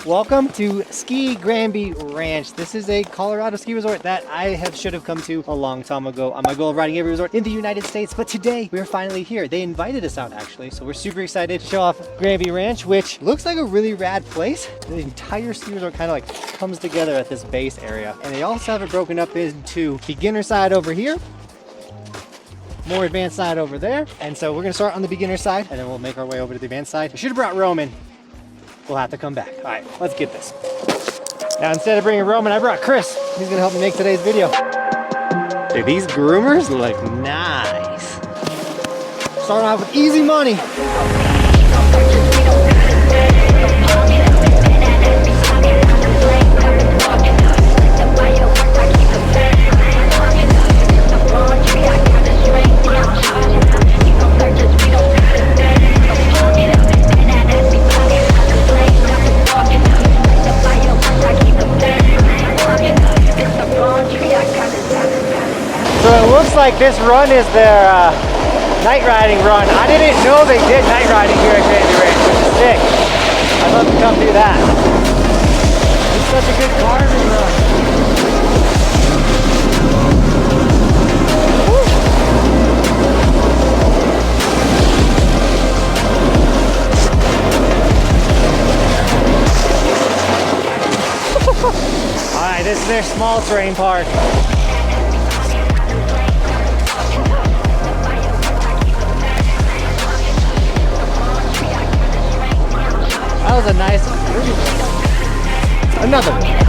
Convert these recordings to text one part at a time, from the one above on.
Welcome to Ski Granby Ranch. This is a Colorado ski resort that I should have come to a long time ago on my goal of riding every resort in the United States. But today we're finally here. They invited us out actually, so we're super excited to show off Granby Ranch, which looks like a really rad place. The entire ski resort kind of like comes together at this base area, and they also have it broken up into beginner side over here, more advanced side over there. And so we're gonna start on the beginner side and then we'll make our way over to the advanced side. I should have brought Roman. We'll have to come back. All right, let's get this. Now, instead of bringing Roman, I brought Chris. He's gonna help me make today's video. Dude, these groomers look nice. Starting off with easy money. So it looks like this run is their night riding run. I didn't know they did night riding here at Granby Ranch, which is sick. I'd love to come do that. It's such a good carving run. Alright, this is their small terrain park. That was a nice, another one.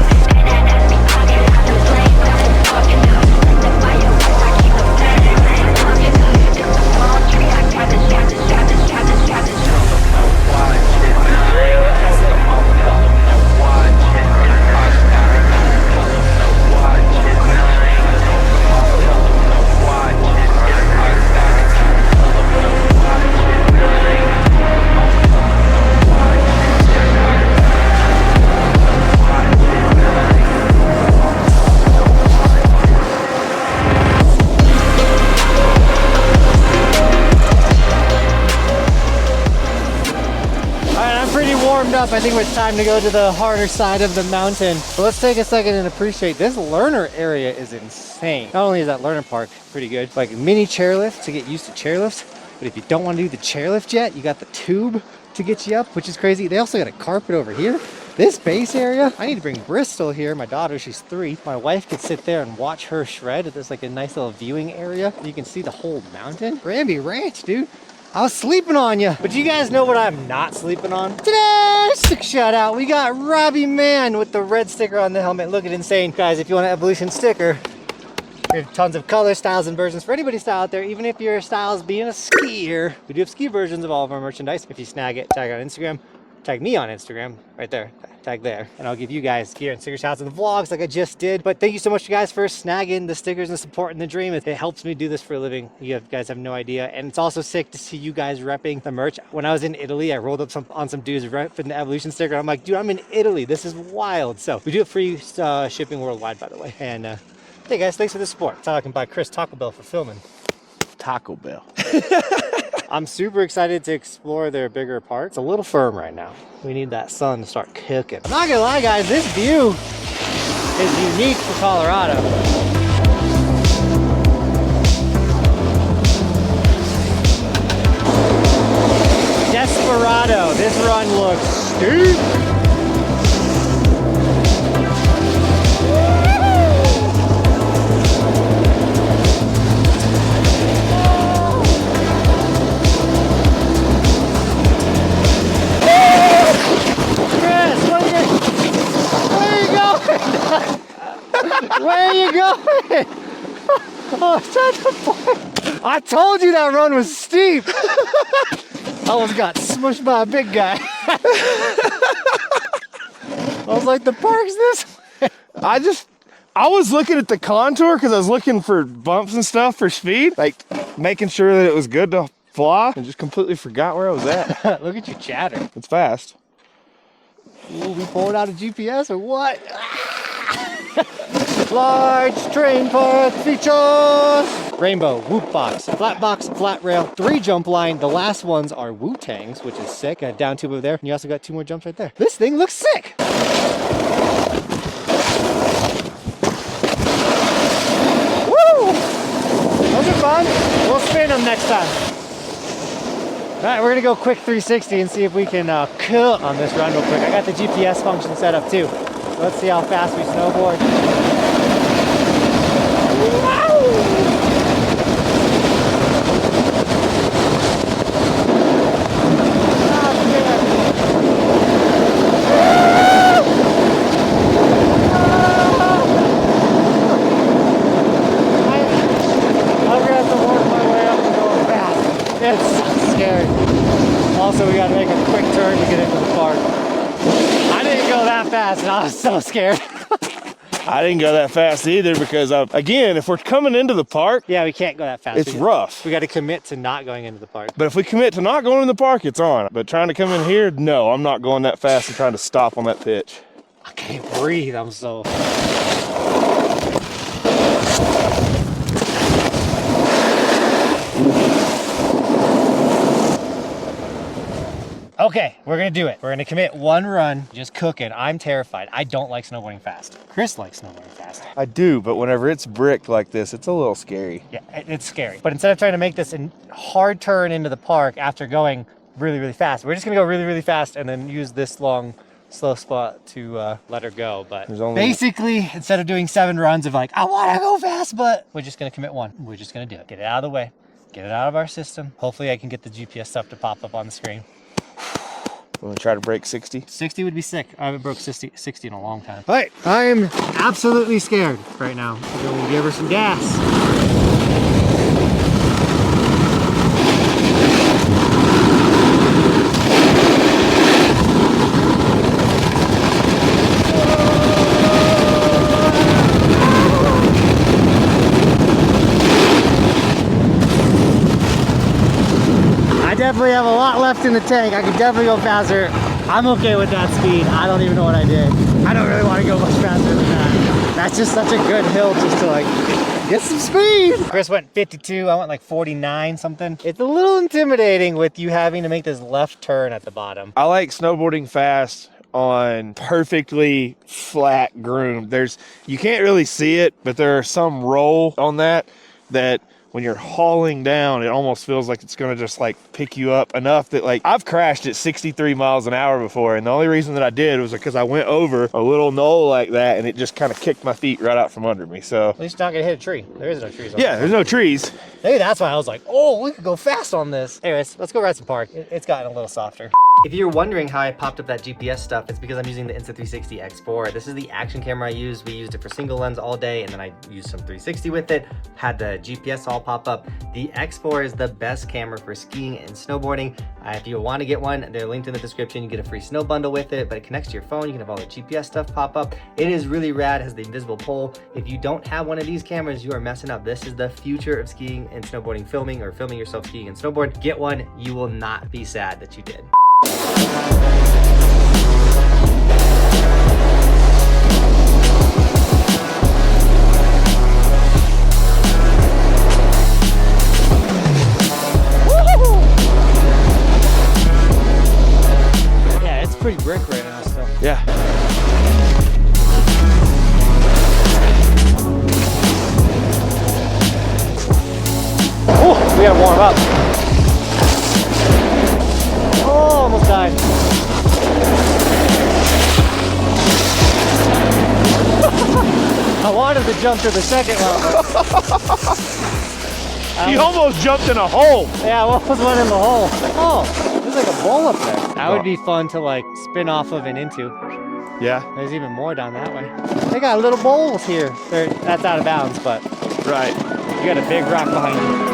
Up. I think it's time to go to the harder side of the mountain. So let's take a second and appreciate this learner area is insane. Not only is that learner park pretty good, like mini chairlift to get used to chairlifts, but if you don't want to do the chairlift yet, you got the tube to get you up, which is crazy. They also got a carpet over here. This base area, I need to bring Bristol here. My daughter, she's 3. My wife could sit there and watch her shred. There's like a nice little viewing area. You can see the whole mountain. Granby Ranch, dude. I was sleeping on you, but you guys know what I'm not sleeping on? Today, sick shout out. We got Robbie Man with the red sticker on the helmet. Look at insane. Guys, if you want an Evolution sticker, there's tons of colors, styles, and versions for anybody's style out there. Even if your style is being a skier, we do have ski versions of all of our merchandise. If you snag it, tag on Instagram. Tag me on Instagram, right there, tag there. And I'll give you guys gear and sticker shots in the vlogs like I just did. But thank you so much, guys, for snagging the stickers and supporting the dream. It helps me do this for a living. You guys have no idea. And it's also sick to see you guys repping the merch. When I was in Italy, I rolled up on some dudes repping the Evolution sticker. I'm like, dude, I'm in Italy. This is wild. So we do have free shipping worldwide, by the way. And hey, guys, thanks for the support. That's how I can buy Chris Taco Bell for filming. Taco Bell. I'm super excited to explore their bigger park. It's a little firm right now. We need that sun to start cooking. I'm not gonna lie, guys, this view is unique for Colorado. Desperado, this run looks steep. Where are you going? Oh, such a point. I told you that run was steep. I almost got smushed by a big guy. I was like, the park's this way. I was looking at the contour because I was looking for bumps and stuff for speed, like making sure that it was good to fly, and just completely forgot where I was at. Look at you chatter. It's fast. Ooh, we pulled out a GPS or what? Large train park features. rainbow, whoop box, flat box, flat rail, 3 jump line. The last ones are Wu-Tangs, which is sick. A down tube over there. And you also got 2 more jumps right there. This thing looks sick. Woo! Those are fun. We'll spin them next time. All right, we're gonna go quick 360 and see if we can kill on this run real quick. I got the GPS function set up too. So let's see how fast we snowboard. Wow! It's so scary. Also, we got to make a quick turn to get into the park. I didn't go that fast and I was so scared. I didn't go that fast either because, again, if we're coming into the park, yeah, we can't go that fast. It's rough. We got to commit to not going into the park. But if we commit to not going in the park, it's on. But trying to come in here, no, I'm not going that fast and trying to stop on that pitch. I can't breathe. I'm so... Okay, we're gonna do it. We're gonna commit 1 run, just cook it. I'm terrified. I don't like snowboarding fast. Chris likes snowboarding fast. I do, but whenever it's bricked like this, it's a little scary. Yeah, it's scary. But instead of trying to make this a hard turn into the park after going really, really fast, we're just gonna go really, really fast and then use this long, slow spot to let her go. But basically, instead of doing 7 runs of like, I wanna go fast, but we're just gonna commit 1. We're just gonna do it. Get it out of the way. Get it out of our system. Hopefully I can get the GPS stuff to pop up on the screen. I'm gonna try to break 60. 60 would be sick. I haven't broke 60 in a long time. All right, I am absolutely scared right now. We're gonna give her some gas. I definitely have a lot left in the tank. I could definitely go faster. I'm okay with that speed. I don't even know what I did. I don't really want to go much faster than that. That's just such a good hill just to like get some speed. Chris went 52, I went like 49 something. It's a little intimidating with you having to make this left turn at the bottom. I like snowboarding fast on perfectly flat groom. You can't really see it, but there's some roll on that when you're hauling down, it almost feels like it's gonna just like pick you up enough that like I've crashed at 63 miles an hour before. And the only reason that I did was because I went over a little knoll like that and it just kind of kicked my feet right out from under me. So at least you're not gonna hit a tree. There is no trees. Yeah, there's no trees. Maybe that's why I was like, oh, we could go fast on this. Anyways, let's go ride some park. It's gotten a little softer. If you're wondering how I popped up that GPS stuff, it's because I'm using the Insta360 X4. This is the action camera I use. We used it for single lens all day, and then I used some 360 with it, had the GPS all pop up. The X4 is the best camera for skiing and snowboarding. If you want to get one, they're linked in the description. You get a free snow bundle with it, but it connects to your phone. You can have all the GPS stuff pop up. It is really rad, it has the invisible pole. If you don't have one of these cameras, you are messing up. This is the future of skiing and snowboarding filming, or filming yourself skiing and snowboard. Get one, you will not be sad that you did. Yeah, it's pretty brick right now still. Yeah. Oh, we gotta warm up. Oh, almost died. I wanted to jump to the second one. You almost jumped in a hole. Yeah, I almost went in the hole. Oh, there's like a bowl up there. That would be fun to like spin off of and into. Yeah. There's even more down that way. They got little bowls here. That's out of bounds, but right. You got a big rock behind you.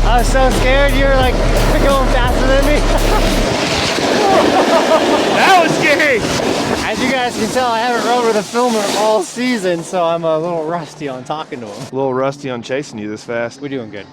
I was so scared you were like going faster than me. That was scary. As you guys can tell, I haven't rode with a filmer all season, so I'm a little rusty on talking to him. A little rusty on chasing you this fast. We're doing good.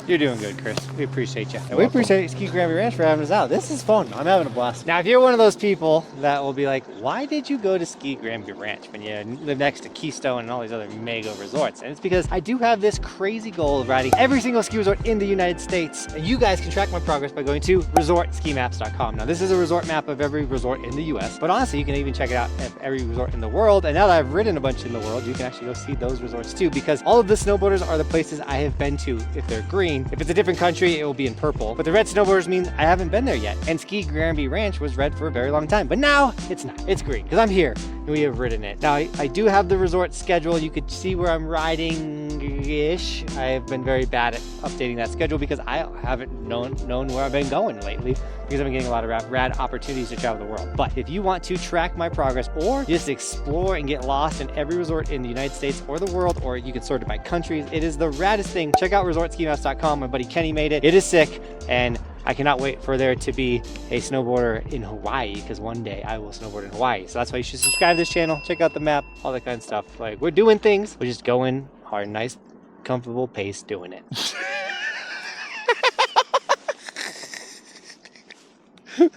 You're doing good, Chris. We appreciate you. And we appreciate Ski Granby Ranch for having us out. This is fun. I'm having a blast. Now, if you're one of those people that will be like, why did you go to Ski Granby Ranch when you live next to Keystone and all these other mega resorts? And it's because I do have this crazy goal of riding every single ski resort in the United States. And you guys can track my progress by going to resortskimaps.com. Now, this is a resort map of every resort in the US, but honestly, you can even check it out at every resort in the world. And now that I've ridden a bunch in the world, you can actually go see those resorts too, because all of the snowboarders are the places I have been to if they're green. If it's a different country, it will be in purple. But the red snowboarders mean I haven't been there yet. And Ski Granby Ranch was red for a very long time. But now it's not. It's green because I'm here and we have ridden it. Now, I do have the resort schedule. You could see where I'm riding-ish. I have been very bad at updating that schedule because I haven't known where I've been going lately, because I've been getting a lot of rad opportunities to travel the world. But if you want to track my progress or just explore and get lost in every resort in the United States or the world, or you can sort it by countries, it is the raddest thing. Check out resortskimaps.com. My buddy Kenny made it. It is sick, and I cannot wait for there to be a snowboarder in Hawaii, because one day I will snowboard in Hawaii. So that's why you should subscribe to this channel, check out the map, all that kind of stuff. Like, we're doing things, we're just going our nice, comfortable pace doing it.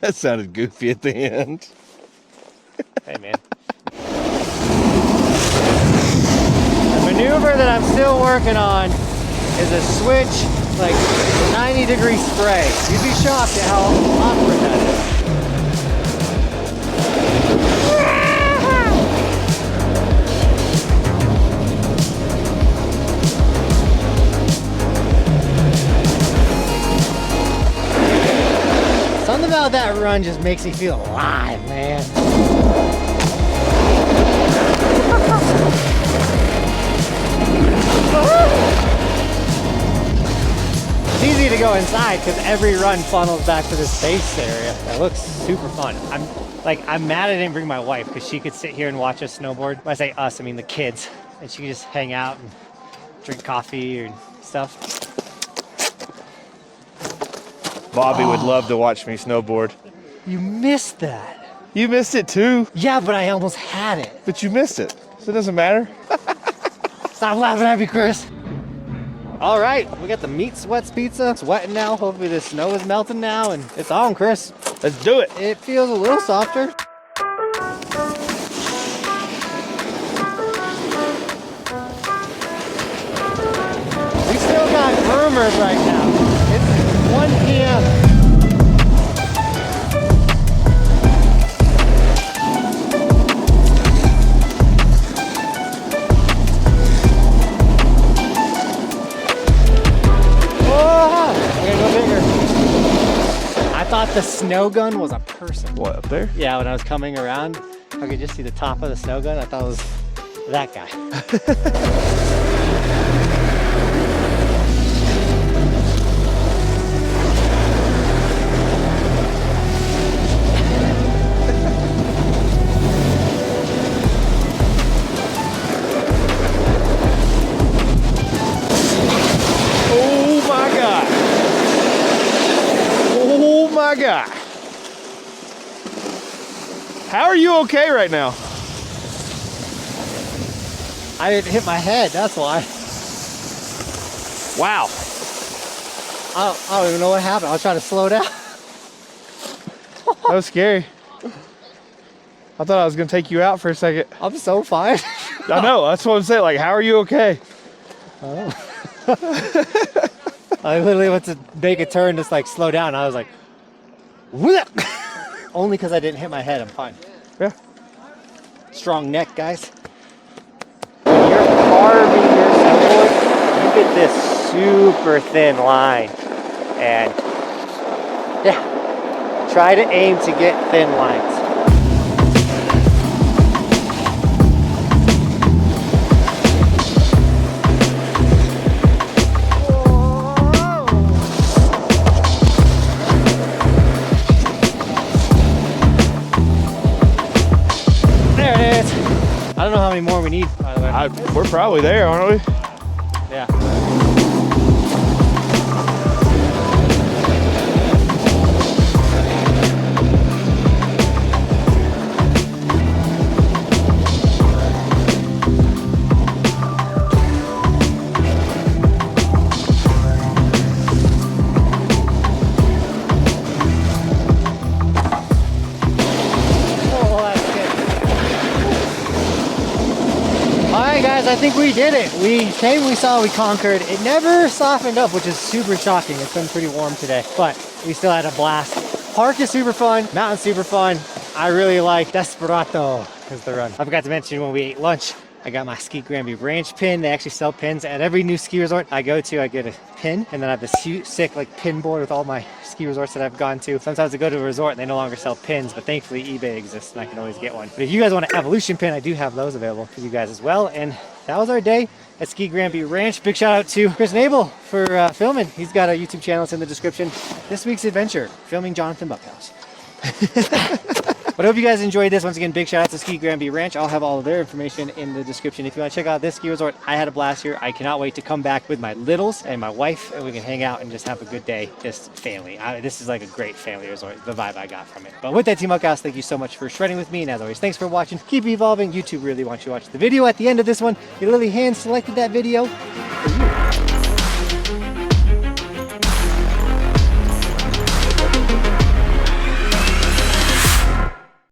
That sounded goofy at the end. Hey, man. The maneuver that I'm still working on is a switch, like 90-degree spray. You'd be shocked at how awkward that is. Something about that run just makes me feel alive, man. It's easy to go inside because every run funnels back to this base area. That looks super fun. I'm mad I didn't bring my wife because she could sit here and watch us snowboard. When I say us, I mean the kids. And she could just hang out and drink coffee and stuff. Bobby would love to watch me snowboard. You missed that. You missed it too. Yeah, but I almost had it. But you missed it, so it doesn't matter. Stop laughing at me, Chris. All right, we got the meat sweats pizza. It's wetting now. Hopefully the snow is melting now, and it's on, Chris. Let's do it. It feels a little softer. We still got groomers right now. It's 1 p.m. I thought the snow gun was a person. What, up there? Yeah, when I was coming around, I could just see the top of the snow gun. I thought it was that guy. Oh my God. Oh my God. How are you okay right now? I didn't hit my head, that's why. Wow. I don't even know what happened. I was trying to slow down. That was scary. I thought I was gonna take you out for a second. I'm so fine. I know, that's what I'm saying. Like, how are you okay? Oh. I literally went to make a turn, just like slow down. I was like, "Whip!" Only because I didn't hit my head. I'm fine. Yeah. Strong neck, guys. When you're carving your snowboard, you get this super thin line. And yeah, try to aim to get thin lines. I don't know how many more we need, by the way. We're probably there, aren't we? Yeah. guys, I think we did it. We came, we saw, we conquered. It never softened up, which is super shocking. It's been pretty warm today, but we still had a blast. Park is super fun, mountain's super fun. I really like Desperado as the run. I forgot to mention when we ate lunch, I got my Ski Granby Ranch pin. They actually sell pins at every new ski resort I go to. I get a pin, and then I have this sick like pin board with all my ski resorts that I've gone to. Sometimes I go to a resort and they no longer sell pins, but thankfully eBay exists and I can always get one. But if you guys want an Evolution pin, I do have those available for you guys as well. And that was our day at Ski Granby Ranch. Big shout out to Chris Nabel for filming. He's got a YouTube channel, it's in the description. This week's adventure, filming Johnathan Buckhouse. But I hope you guys enjoyed this. Once again, big shout out to Ski Granby Ranch. I'll have all of their information in the description. If you want to check out this ski resort, I had a blast here. I cannot wait to come back with my littles and my wife, and we can hang out and just have a good day, just family. This is like a great family resort, the vibe I got from it. But with that, Team Buckhouse, thank you so much for shredding with me. And as always, thanks for watching. Keep evolving. YouTube really wants you to watch the video at the end of this one. You literally hand selected that video.